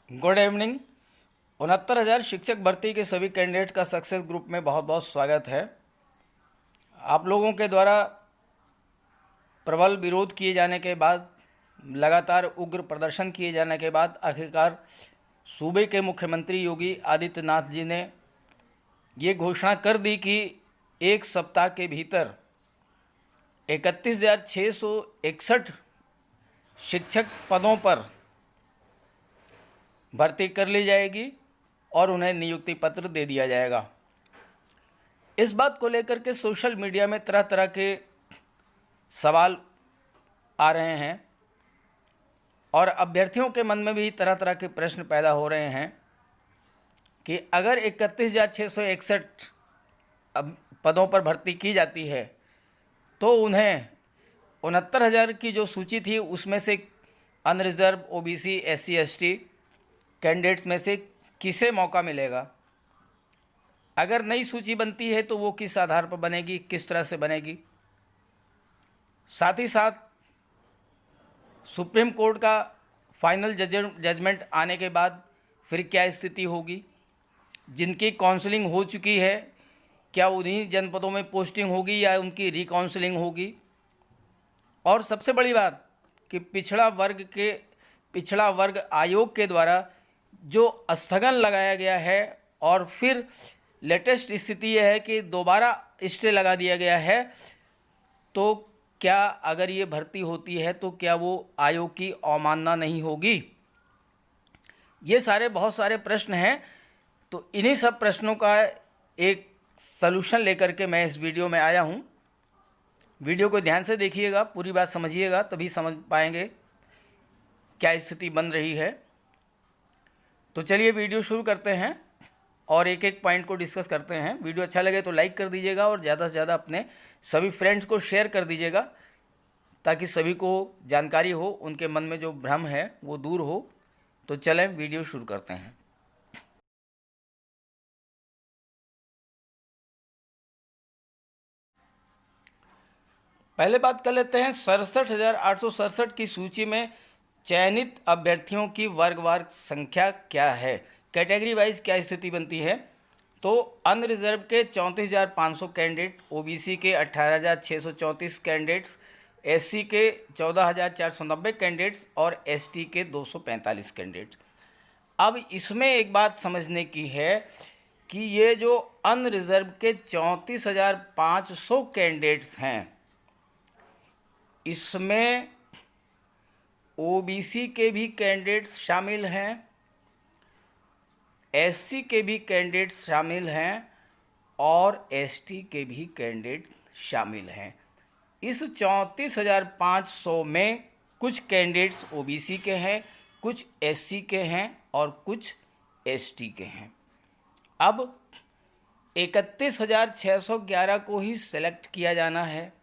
Good evening. 69,000 शिक्षक भर्ती के सभी कैंडिडेट का सक्सेस ग्रुप में बहुत बहुत स्वागत है। आप लोगों के द्वारा प्रबल विरोध किए जाने के बाद, लगातार उग्र प्रदर्शन किए जाने के बाद आखिरकार सूबे के मुख्यमंत्री योगी आदित्यनाथ जी ने ये घोषणा कर दी कि एक सप्ताह के भीतर 31,661 शिक्षक पदों पर भर्ती कर ली जाएगी और उन्हें नियुक्ति पत्र दे दिया जाएगा। इस बात को लेकर के सोशल मीडिया में तरह तरह के सवाल आ रहे हैं और अभ्यर्थियों के मन में भी तरह तरह के प्रश्न पैदा हो रहे हैं कि अगर 31,661 पदों पर भर्ती की जाती है तो उन्हें 69,000 की जो सूची थी उसमें से unreserved, OBC, SC, ST candidates में से किसे मौका मिलेगा। अगर नई सूची बनती है तो वो किस आधार पर बनेगी, किस तरह से बनेगी। साथ ही साथ सुप्रीम कोर्ट का फाइनल जजमेंट आने के बाद फिर क्या स्थिति होगी। जिनकी काउंसलिंग हो चुकी है, क्या उन्हीं जनपदों में पोस्टिंग होगी या उनकी रिकाउंसलिंग होगी। और सबसे बड़ी बात कि पिछड़ा वर्ग आयोग के द्वारा जो स्थगन लगाया गया है और फिर लेटेस्ट स्थिति यह है कि दोबारा स्टे लगा दिया गया है, तो क्या अगर ये भर्ती होती है तो क्या वो आयोग की अवमानना नहीं होगी। ये बहुत सारे प्रश्न हैं। तो इन्हीं सब प्रश्नों का एक सलूशन लेकर के मैं इस वीडियो में आया हूँ। वीडियो को ध्यान से देखिएगा, पूरी बात समझिएगा, तभी समझ पाएंगे क्या स्थिति बन रही है। तो चलिए वीडियो शुरू करते हैं और एक एक पॉइंट को डिस्कस करते हैं। वीडियो अच्छा लगे तो लाइक कर दीजिएगा और ज़्यादा से ज़्यादा अपने सभी फ्रेंड्स को शेयर कर दीजिएगा ताकि सभी को जानकारी हो, उनके मन में जो भ्रम है वो दूर हो। तो चलें वीडियो शुरू करते हैं। पहले बात कर लेते हैं 67,867 की सूची में चयनित अभ्यर्थियों की वर्गवार संख्या क्या है, कैटेगरी वाइज क्या स्थिति बनती है। तो अनरिजर्व के 34,500 कैंडिडेट, ओबीसी के 18,634 कैंडिडेट्स, एससी के 14,490 कैंडिडेट्स और एसटी के 245 कैंडिडेट्स। अब इसमें एक बात समझने की है कि ये जो अनरिजर्व के 34,500 कैंडिडेट्स हैं, इसमें ओबीसी के भी कैंडिडेट्स शामिल हैं, एससी के भी कैंडिडेट्स शामिल हैं और एसटी के भी कैंडिडेट शामिल हैं। इस 34,500 में कुछ कैंडिडेट्स ओबीसी के हैं, कुछ एससी के हैं और कुछ एसटी के हैं। अब 31,611 को ही सेलेक्ट किया जाना है।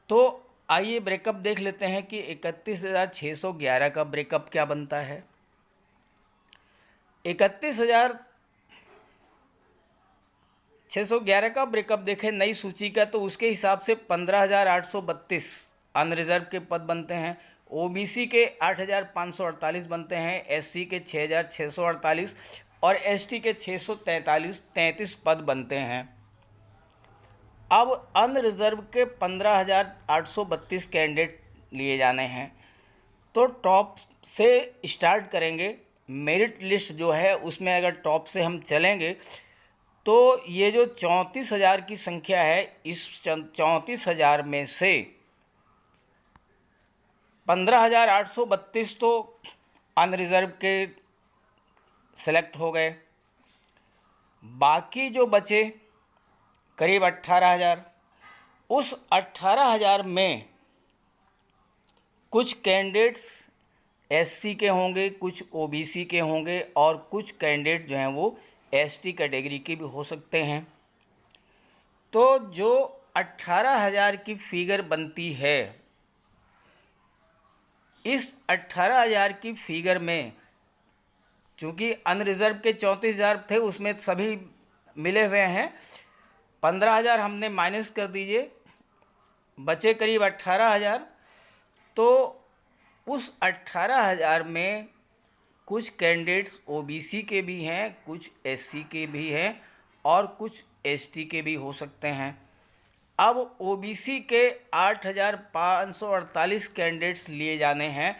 तो आइए ब्रेकअप देख लेते हैं कि 31,611 का ब्रेकअप क्या बनता है। 31,611 का ब्रेकअप देखें नई सूची का, तो उसके हिसाब से 15,832 अनरिजर्व के पद बनते हैं, ओबीसी के 8,548 बनते हैं, एससी के 6,648 और एसटी के 633 पद बनते हैं। अब अनरिजर्व के 15,832 कैंडिडेट लिए जाने हैं। तो टॉप से स्टार्ट करेंगे। मेरिट लिस्ट जो है उसमें अगर टॉप से हम चलेंगे तो ये जो 34,000 की संख्या है, इस 34,000 में से 15,832 तो अनरिजर्व के सेलेक्ट हो गए। बाकी जो बचे करीब 18,000, उस 18,000 में कुछ कैंडिडेट्स एससी के होंगे, कुछ ओबीसी के होंगे और कुछ कैंडिडेट जो हैं वो एसटी कैटेगरी के भी हो सकते हैं। तो जो 18,000 की फिगर बनती है, इस 18,000 की फिगर में चूँकि अनरिजर्व के 34,000 थे, उसमें सभी मिले हुए हैं, 15,000 हमने माइनस कर दीजिए, बचे करीब 18,000। तो उस 18,000 में कुछ कैंडिडेट्स ओबीसी के भी हैं, कुछ एससी के भी हैं और कुछ एसटी के भी हो सकते हैं। अब ओबीसी के 8,548 कैंडिडेट्स लिए जाने हैं,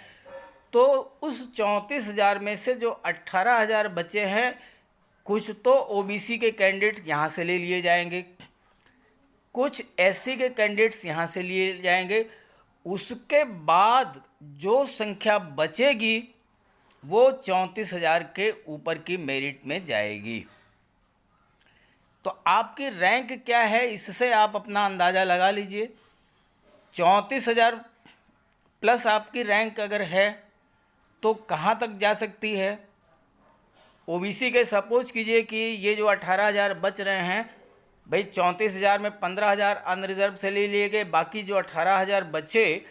तो उस 34,000 में से जो 18,000 बचे हैं, कुछ तो ओबीसी के कैंडिडेट यहाँ से ले लिए जाएंगे, कुछ एससी के कैंडिडेट्स यहाँ से लिए जाएंगे। उसके बाद जो संख्या बचेगी वो 34,000 के ऊपर की मेरिट में जाएगी। तो आपकी रैंक क्या है, इससे आप अपना अंदाज़ा लगा लीजिए। 34,000 प्लस आपकी रैंक अगर है तो कहाँ तक जा सकती है। ओबीसी के सपोज कीजिए कि ये जो 18,000 बच रहे हैं भाई, 34,000 में 15,000 अनरिजर्व से ले लिए गए, बाकी जो 18,000 बचे,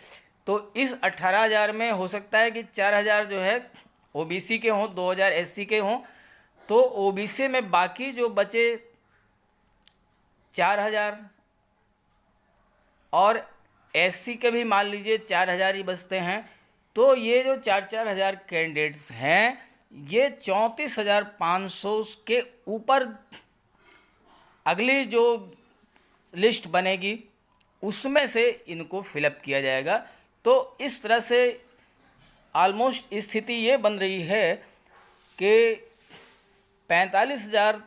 तो इस 18,000 में हो सकता है कि 4,000 जो है ओबीसी के हों, 2,000 एससी के हों। तो ओबीसी में बाकी जो बचे 4,000 और एससी के भी मान लीजिए 4,000 ही बचते हैं। तो ये जो 4,000 कैंडिडेट्स हैं, ये 34,500 के ऊपर अगली जो लिस्ट बनेगी उसमें से इनको फिलअप किया जाएगा। तो इस तरह से ऑलमोस्ट स्थिति ये बन रही है कि 45,000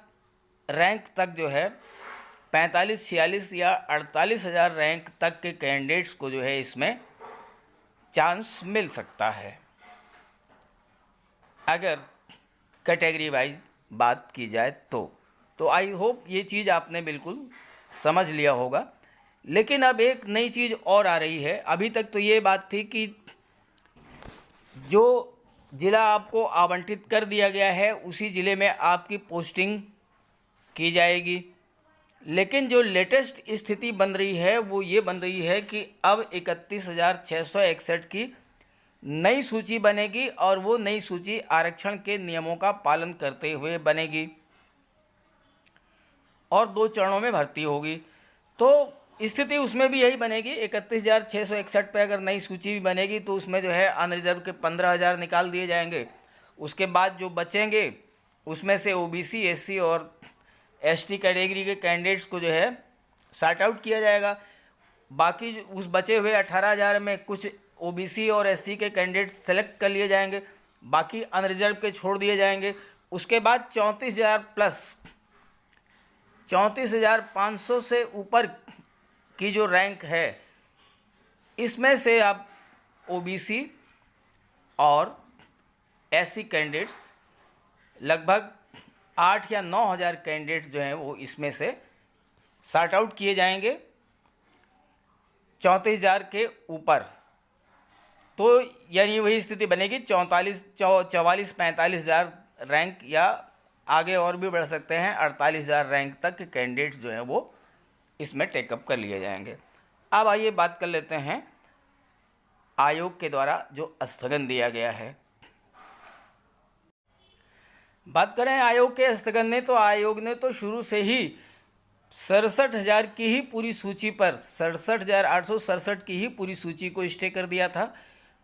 रैंक तक जो है, 45, 46 या 48,000 रैंक तक के कैंडिडेट्स को जो है इसमें चांस मिल सकता है, अगर कैटेगरी वाइज बात की जाए तो आई होप ये चीज़ आपने बिल्कुल समझ लिया होगा। लेकिन अब एक नई चीज़ और आ रही है। अभी तक तो ये बात थी कि जो ज़िला आपको आवंटित कर दिया गया है उसी ज़िले में आपकी पोस्टिंग की जाएगी। लेकिन जो लेटेस्ट स्थिति बन रही है वो ये बन रही है कि अब 31,661 की नई सूची बनेगी और वो नई सूची आरक्षण के नियमों का पालन करते हुए बनेगी और 2 चरणों में भर्ती होगी। तो स्थिति उसमें भी यही बनेगी। 31,661 पे अगर नई सूची भी बनेगी तो उसमें जो है अनरिजर्व के 15,000 निकाल दिए जाएंगे। उसके बाद जो बचेंगे उसमें से ओबीसी, एससी और एसटी कैटेगरी के कैंडिडेट्स को जो है सॉर्ट आउट किया जाएगा। बाकी उस बचे हुए 18,000 में कुछ ओबीसी और एससी के कैंडिडेट्स सेलेक्ट कर लिए जाएंगे, बाकी अनरिजर्व के छोड़ दिए जाएंगे। उसके बाद 34,000 प्लस 34,500 से ऊपर की जो रैंक है, इसमें से आप ओबीसी और एससी कैंडिडेट्स लगभग 8 या 9,000 कैंडिडेट जो हैं वो इसमें से सॉर्ट आउट किए जाएंगे 34,000 के ऊपर। तो यानी वही स्थिति बनेगी 44-45,000 रैंक, या आगे और भी बढ़ सकते हैं 48,000 रैंक तक के कैंडिडेट्स जो हैं वो इसमें टेकअप कर लिए जाएंगे। अब आइए बात कर लेते हैं आयोग के द्वारा जो स्थगन दिया गया है। बात करें आयोग के स्थगन ने, तो आयोग ने तो शुरू से ही 67,000 की ही पूरी सूची पर 67,867 की ही पूरी सूची को स्टे कर दिया था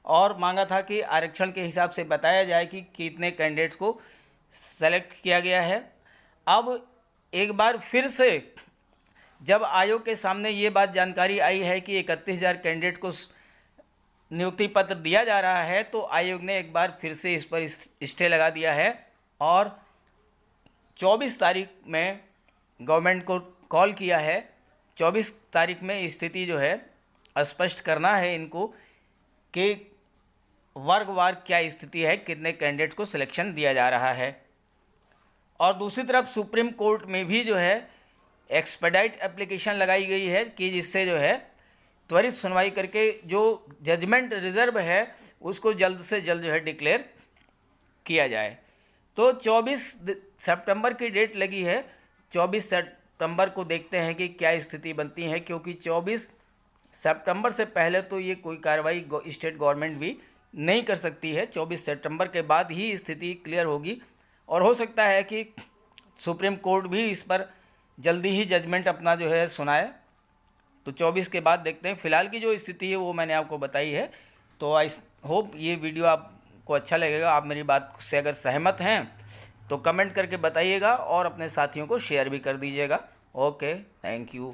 और मांगा था कि आरक्षण के हिसाब से बताया जाए कि कितने कैंडिडेट्स को सेलेक्ट किया गया है। अब एक बार फिर से जब आयोग के सामने ये बात जानकारी आई है कि 31,000 कैंडिडेट को नियुक्ति पत्र दिया जा रहा है, तो आयोग ने एक बार फिर से इस पर स्टे लगा दिया है और 24 तारीख में गवर्नमेंट को कॉल किया है। 24 तारीख में स्थिति जो है स्पष्ट करना है इनको कि वर्गवार क्या स्थिति है, कितने कैंडिडेट्स को सिलेक्शन दिया जा रहा है। और दूसरी तरफ सुप्रीम कोर्ट में भी जो है एक्सपेडाइट एप्लीकेशन लगाई गई है कि जिससे जो है त्वरित सुनवाई करके जो जजमेंट रिजर्व है उसको जल्द से जल्द जो है डिक्लेयर किया जाए। तो 24 सितंबर की डेट लगी है। 24 सितंबर को देखते हैं कि क्या स्थिति बनती है, क्योंकि 24 सितंबर से पहले तो ये कोई कार्रवाई स्टेट गवर्नमेंट भी नहीं कर सकती है। 24 सितंबर के बाद ही स्थिति क्लियर होगी और हो सकता है कि सुप्रीम कोर्ट भी इस पर जल्दी ही जजमेंट अपना जो है सुनाए। तो 24 के बाद देखते हैं। फ़िलहाल की जो स्थिति है वो मैंने आपको बताई है। तो आई होप ये वीडियो आप को अच्छा लगेगा, आप मेरी बात से अगर सहमत हैं तो कमेंट करके बताइएगा और अपने साथियों को शेयर भी कर दीजिएगा। Okay, thank you.